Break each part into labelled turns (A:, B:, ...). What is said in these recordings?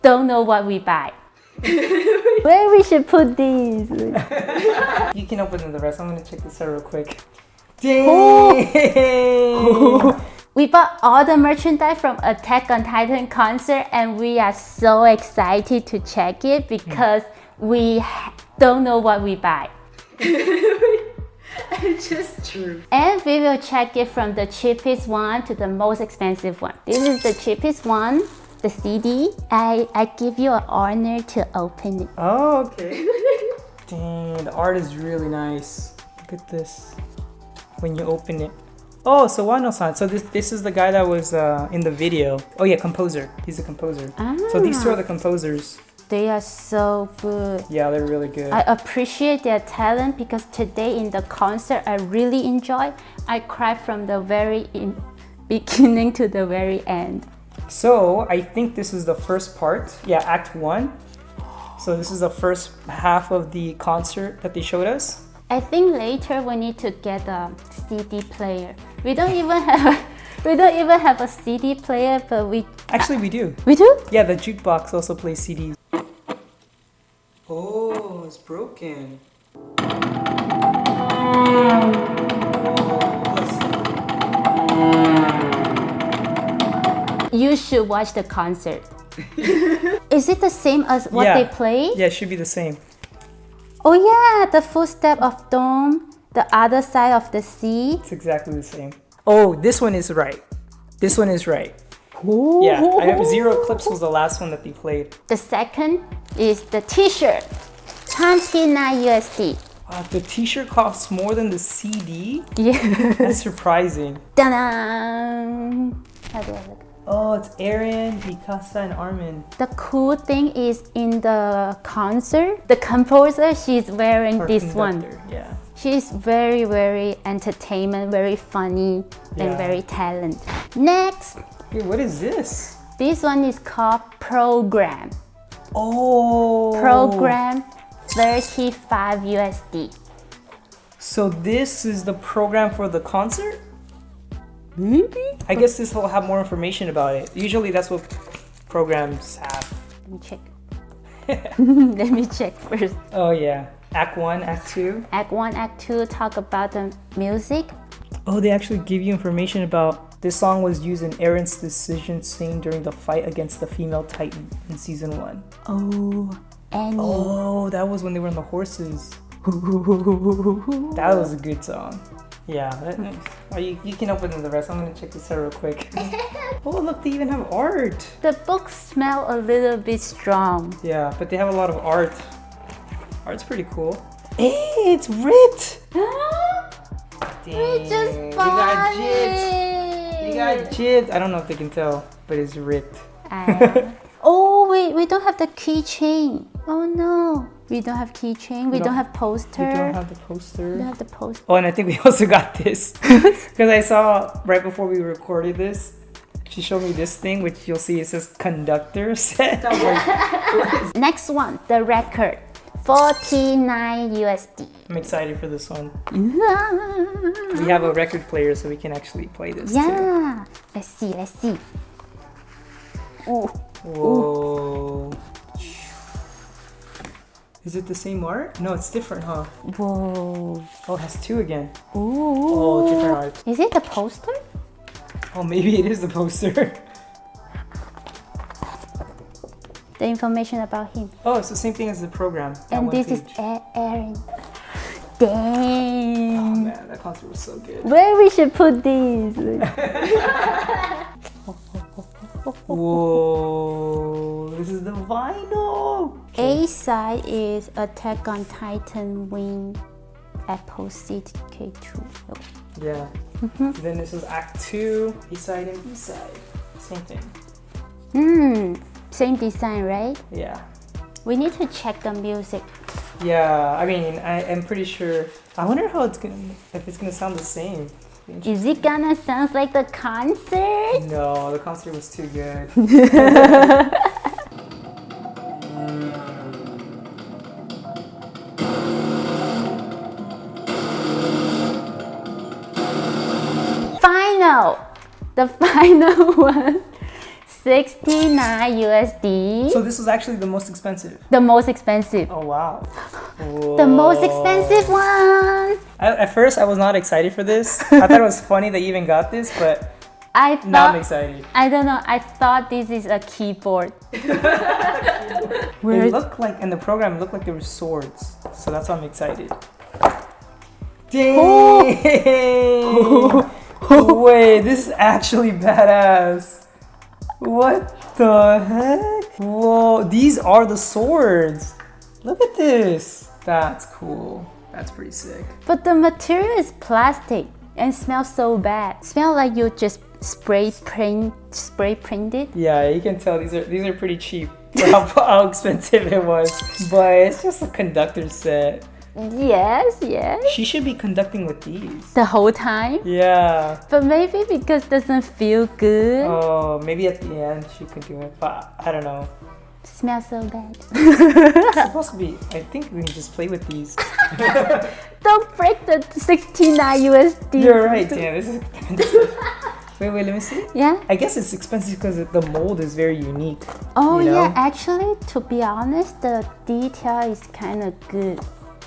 A: don't know what we buy. Where we should put these?
B: You can open the rest. I'm gonna check this out real quick. Dang!
A: We bought all the merchandise from Attack on Titan concert and we are so excited to check it because we don't know what we buy.
C: It's just true.
A: And we will check it from the cheapest one to the most expensive one. This is the cheapest one, the CD. I give you an honor to open it.
B: Oh, okay. Dang, the art is really nice. Look at this. When you open it. Oh, so Wano-san. So this is the guy that was in the video. Oh yeah, composer. He's a composer. So these two are the composers.
A: They are so good.
B: Yeah, they're really good.
A: I appreciate their talent because today in the concert I really enjoyed. I cried from the very beginning to the very end.
B: So I think this is the first part. Yeah, Act 1. So this is the first half of the concert that they showed us.
A: I think later we need to get a CD player. We don't even have a CD player, but we
B: Actually, we do.
A: We do?
B: Yeah, the jukebox also plays CDs. Oh, it's broken.
A: You should watch the concert. Is it the same as what they play?
B: Yeah, it should be the same.
A: Oh yeah, the footstep of dawn, the other side of the sea.
B: It's exactly the same. Oh, this one is right. This one is right.
A: Ooh.
B: Yeah, I have Zero Eclipse was the last one that they played.
A: The second is the t-shirt, 29 USD.
B: Wow, the t-shirt costs more than the CD?
A: Yeah.
B: That's surprising.
A: Ta-da! How do I look?
B: Oh, it's Aaron, Mikasa, and Armin.
A: The cool thing is in the concert, the composer, she's wearing this one.
B: Yeah.
A: She's very, very entertainment, very funny, and very talented. Next.
B: Hey, what is this?
A: This one is called Program.
B: Oh.
A: Program, 35 USD.
B: So this is the program for the concert?
A: Maybe?
B: I guess this will have more information about it. Usually that's what programs have.
A: Let me check. Let me check first.
B: Oh yeah. Act 1, Act 2.
A: Act 1, Act 2 talk about the music.
B: Oh, they actually give you information about this song was used in Aaron's decision scene during the fight against the female Titan in season 1.
A: Oh, Annie.
B: Oh, that was when they were on the horses. That was a good song. Yeah, you can open the rest. I'm gonna check this out real quick. Oh, look, they even have art.
A: The books smell a little bit strong.
B: Yeah, but they have a lot of art. Art's pretty cool. Hey, it's ripped!
A: We just bought it!
B: You got gypped! I don't know if they can tell, but it's ripped.
A: Oh, wait, we don't have the keychain. Oh no. We don't have keychain. We don't have poster.
B: We don't have the poster.
A: We don't have the poster.
B: Oh, and I think we also got this. Because I saw right before we recorded this, she showed me this thing, which you'll see it says Conductor Set.
A: Next one, the record. 49 USD.
B: I'm excited for this one. We have a record player, so we can actually play this too.
A: Yeah. Let's see, let's see. Ooh.
B: Whoa. Is it the same art? No, it's different, huh?
A: Whoa.
B: Oh, it has two again.
A: Ooh.
B: Oh, different art.
A: Is it the poster?
B: Oh, maybe it is the poster.
A: The information about him.
B: Oh, it's the same thing as the program.
A: And this is Aaron. Dang.
B: Oh man, that concert was so good.
A: Where we should put these?
B: Whoa, this is the vinyl.
A: A side is Attack on Titan Wing Apple Seed K2.
B: Yeah. Then this is Act 2, A side and B side. Same thing.
A: Same design, right?
B: Yeah.
A: We need to check the music.
B: Yeah, I mean, I'm pretty sure. I wonder how it's gonna, if it's gonna sound the same.
A: Is it gonna sound like the concert?
B: No, the concert was too good.
A: The final one. 69 USD.
B: So this was actually the most expensive.
A: The most expensive.
B: Oh wow.
A: The most expensive one.
B: At first I was not excited for this. I thought it was funny that you even got this, but now I'm excited.
A: I don't know. I thought this is a keyboard.
B: It looked like, in the program, it looked like there were swords. So that's why I'm excited. Dang! Wait, this is actually badass. What the heck? Whoa, these are the swords. Look at this. That's cool. That's pretty sick.
A: But the material is plastic and smells so bad. Smell like you just spray printed.
B: Yeah, you can tell these are pretty cheap for how expensive it was. But it's just a conductor set.
A: Yes.
B: She should be conducting with these.
A: The whole time?
B: Yeah.
A: But maybe because it doesn't feel good.
B: Oh, maybe at the end she could do it, but I don't know.
A: Smells so bad.
B: It's supposed to be, I think we can just play with these.
A: Don't break the 69 USD.
B: You're right, damn, this is expensive. Wait, let me see.
A: Yeah?
B: I guess it's expensive because the mold is very unique.
A: Oh,
B: you know?
A: yeah, actually, to be honest, the detail is kind of good.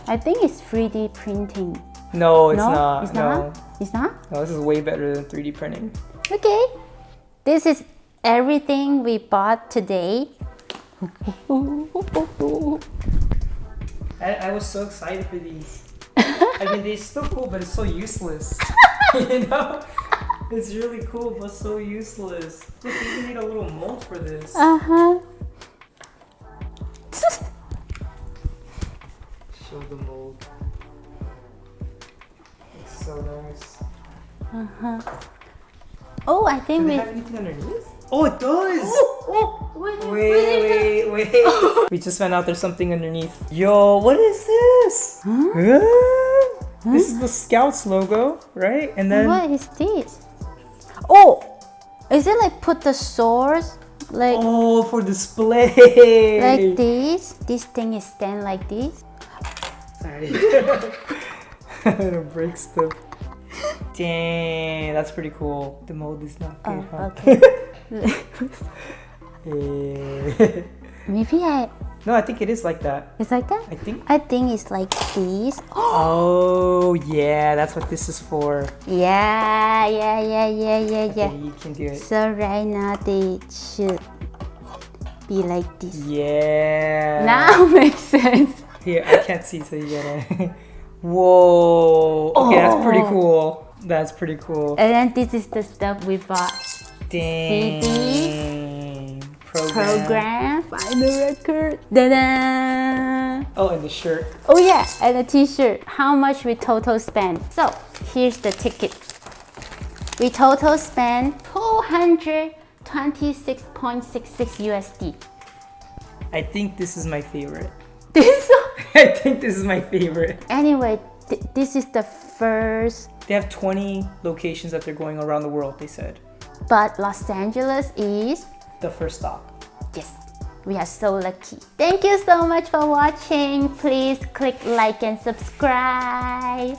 A: I think it's 3D printing.
B: No, it's not.
A: It's
B: no.
A: not? It's not?
B: No, this is way better than 3D printing.
A: Okay. This is everything we bought today.
B: I was so excited for these. I mean, they're still cool, but it's so useless. You know? It's really cool, but so useless. Look, you even need a little mold for this.
A: Uh-huh.
B: Show the mold. It's so nice.
A: Uh-huh. Oh, I think
B: Does it
A: we...
B: have anything underneath? Oh, it does!
A: Wait.
B: Wait. We just found out there's something underneath. Yo, what is this?
A: Huh?
B: This is the Scouts logo, right? And then...
A: What is this? Oh! Is it like put the swords? Like...
B: Oh, for display!
A: Like this? This thing is stand like this?
B: Sorry. I'm gonna break stuff. Dang, that's pretty cool. The mold is not good, huh?
A: Okay.
B: Yeah.
A: Maybe
B: No, I think it is like that.
A: it's like that?
B: I think.
A: I think it's like this.
B: Oh, yeah, that's what this is for.
A: Yeah.
B: Okay, you can do it.
A: So right now they should be like this.
B: Yeah.
A: Now makes sense.
B: Here, I can't see, so you gotta. Whoa. Okay, that's pretty cool. That's pretty cool.
A: And then this is the stuff we bought.
B: Dang.
A: CD
B: Program.
A: Final record. Da-da!
B: Oh, and the shirt.
A: Oh yeah, and a t-shirt. How much we total spend? So here's the ticket. We total spend 226.66 USD.
B: I think this is my favorite.
A: This
B: I think this is my favorite.
A: anyway, this is the first,
B: They have 20 locations that they're going around the world, they said.
A: but Los Angeles is,
B: The first stop.
A: yes, we are so lucky. Thank you so much for watching. Please click like and subscribe.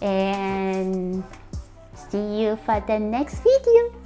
A: And see you for the next video.